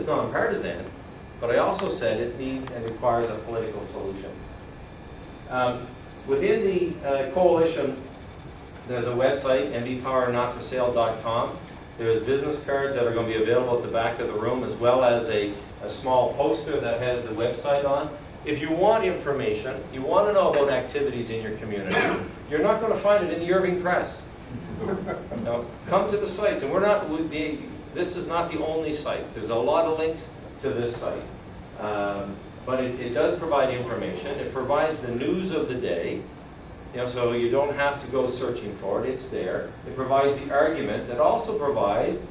is nonpartisan, but I also said it needs and requires a political solution. Within the coalition, there's a website, NB-Power-Not-for-Sale-Mann-Pt-3.mpg. There's business cards that are going to be available at the back of the room, as well as a small poster that has the website on. If you want information, you want to know about activities in your community, you're not going to find it in the Irving Press. Now, come to the sites, and this is not the only site. There's a lot of links to this site. But it does provide information. It provides the news of the day, so you don't have to go searching for it. It's there. It provides the arguments. It also provides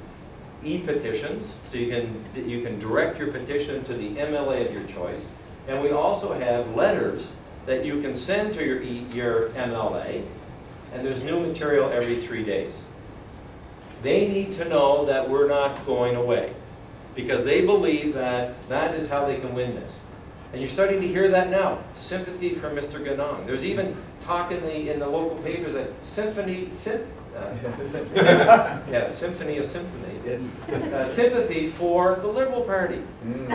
e-petitions, so you can direct your petition to the MLA of your choice. And we also have letters that you can send to your MLA, and there's new material every 3 days. They need to know that we're not going away, because they believe that that is how they can win this. And you're starting to hear that now. Sympathy for Mr. Ganong. There's even talk in the local papers that symphony of symphony. Sympathy for the Liberal Party. You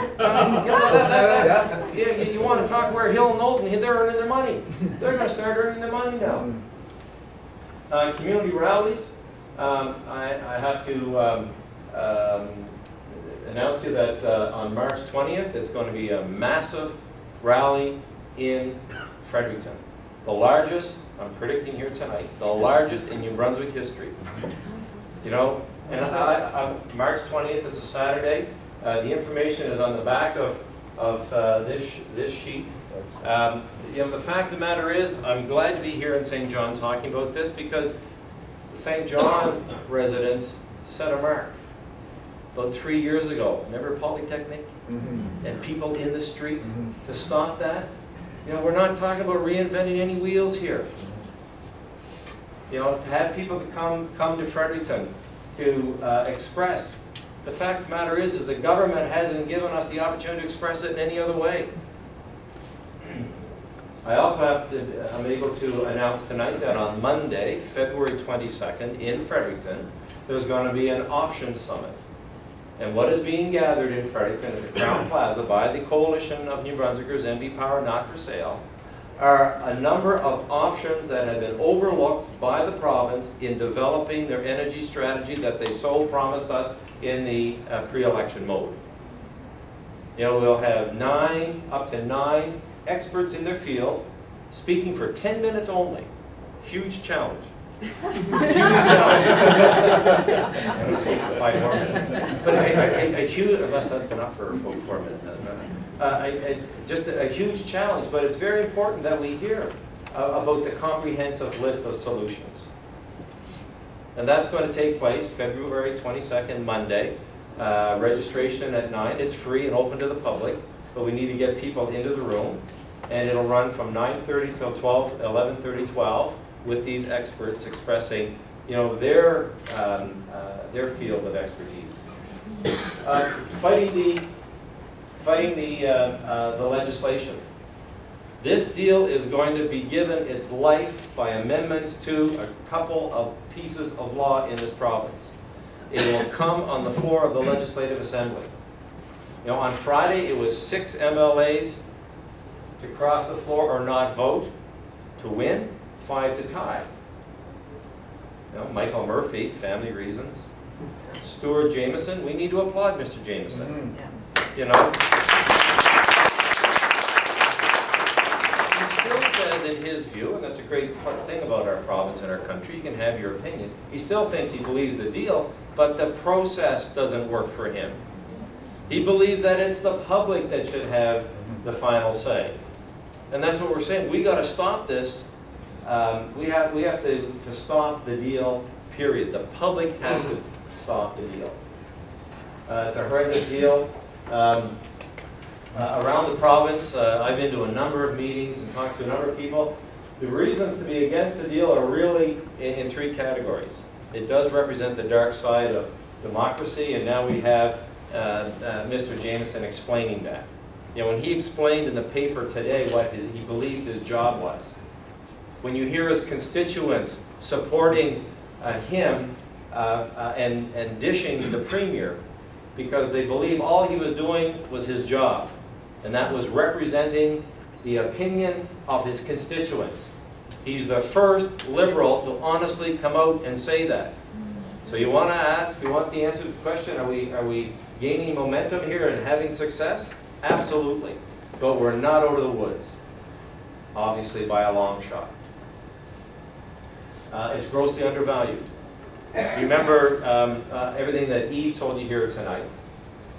want to talk where Hill and Knowlton, they're earning their money. They're going to start earning their money now. Community rallies. I have to announce to you that on March 20th, it's going to be a massive rally in Fredericton. The largest, I'm predicting here tonight, the largest in New Brunswick history. And March 20th is a Saturday. The information is on the back of this sheet. The fact of the matter is, I'm glad to be here in St. John talking about this, because the St. John residents set a mark. About 3 years ago, remember Polytechnic? And people in the street to stop that? We're not talking about reinventing any wheels here. To have people to come to Fredericton to express. The fact of the matter is the government hasn't given us the opportunity to express it in any other way. I also I'm able to announce tonight that on Monday, February 22nd, in Fredericton, there's going to be an options summit. And what is being gathered in Fredericton at the Crown Plaza by the Coalition of New Brunswickers, NB-Power-Not-for-Sale, are a number of options that have been overlooked by the province in developing their energy strategy that they so promised us in the pre-election mode. We'll have up to nine experts in their field speaking for 10 minutes only. Huge challenge. Huge challenge. I'm speaking for 5 more minutes. But a huge, unless that's been up for about 4 minutes. Just a huge challenge, but it's very important that we hear about the comprehensive list of solutions. And that's going to take place February 22nd, Monday. Registration at 9. It's free and open to the public, but we need to get people into the room. And it'll run from 9:30 till 11:30, 12, with these experts expressing, their field of expertise. Fighting the legislation. This deal is going to be given its life by amendments to a couple of pieces of law in this province. It will come on the floor of the Legislative Assembly. On Friday, it was 6 MLAs to cross the floor or not vote to win, 5 to tie. Michael Murphy, family reasons. Stuart Jameson, we need to applaud Mr. Jameson. He still says in his view, and that's a great thing about our province and our country, you can have your opinion, he still thinks he believes the deal, but the process doesn't work for him. He believes that it's the public that should have the final say. And that's what we're saying. We got to stop this. We have to stop the deal, period. The public has to stop the deal. It's a horrendous deal. Around the province, I've been to a number of meetings and talked to a number of people. The reasons to be against the deal are really in 3 categories. It does represent the dark side of democracy, and now we have Mr. Jameson explaining that. When he explained in the paper today what he believed his job was, when you hear his constituents supporting him and dishing the Premier, because they believe all he was doing was his job, and that was representing the opinion of his constituents. He's the first Liberal to honestly come out and say that. So you want to ask, you want the answer to the question, are we gaining momentum here and having success? Absolutely. But we're not over the woods, obviously by a long shot. It's grossly undervalued. Remember everything that Eve told you here tonight.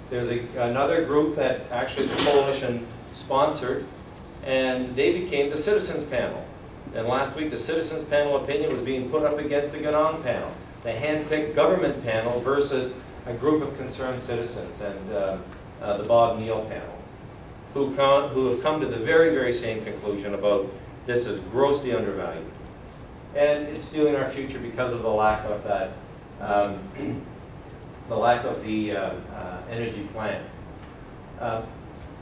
There's another group that actually the coalition sponsored, and they became the citizens panel. And last week the citizens panel opinion was being put up against the Ganong panel, the hand-picked government panel versus a group of concerned citizens, and the Bob Neal panel, who have come to the very, very same conclusion about this is grossly undervalued. And it's stealing our future because of the lack of that, the lack of the energy plan.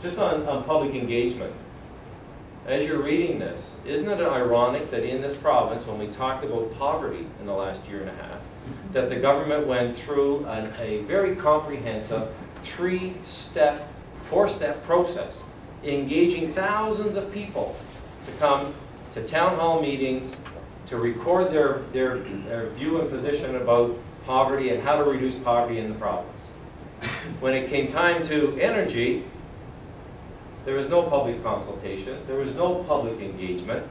Just on public engagement, as you're reading this, isn't it ironic that in this province, when we talked about poverty in the last year and a half, that the government went through a very comprehensive four-step process, engaging thousands of people to come to town hall meetings, to record their view and position about poverty and how to reduce poverty in the province. When it came time to energy, there was no public consultation, there was no public engagement.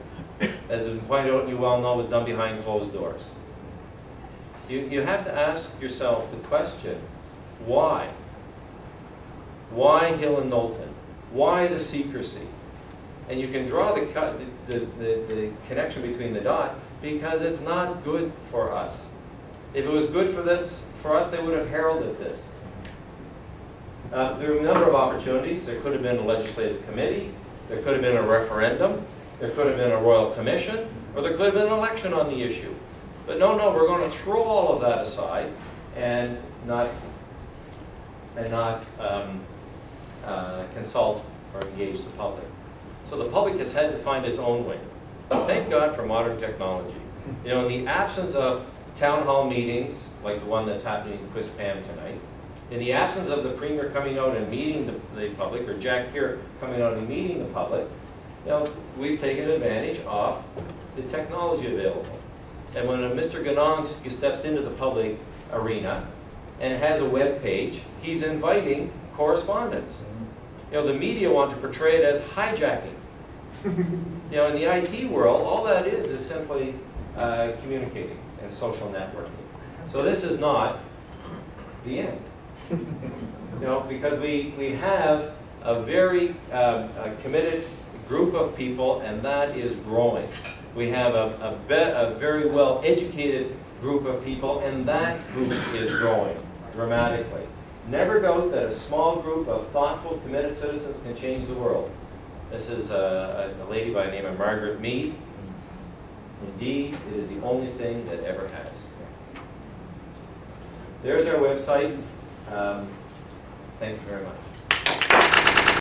As is pointed out, you well know, was done behind closed doors. You have to ask yourself the question, why? Why Hill and Knowlton? Why the secrecy? And you can draw the connection between the dots, because it's not good for us. If it was good for us, they would have heralded this. There were a number of opportunities. There could have been a legislative committee, there could have been a referendum, there could have been a royal commission, or there could have been an election on the issue. But no, we're going to throw all of that aside and not consult or engage the public. So the public has had to find its own way. Thank God for modern technology. You know, in the absence of town hall meetings, like the one that's happening in Quispam tonight, in the absence of the Premier coming out and meeting the public, or Jack here coming out and meeting the public, you know, we've taken advantage of the technology available. And when Mr. Ganong steps into the public arena and has a web page, he's inviting correspondence. You know, the media want to portray it as hijacking. You know, in the IT world, all that is simply communicating and social networking. So this is not the end. You know, because we have a very committed group of people, and that is growing. We have a very well-educated group of people, and that group is growing dramatically. Never doubt that a small group of thoughtful, committed citizens can change the world. This is a lady by the name of Margaret Mead. Indeed, it is the only thing that ever has. There's our website. Thank you very much.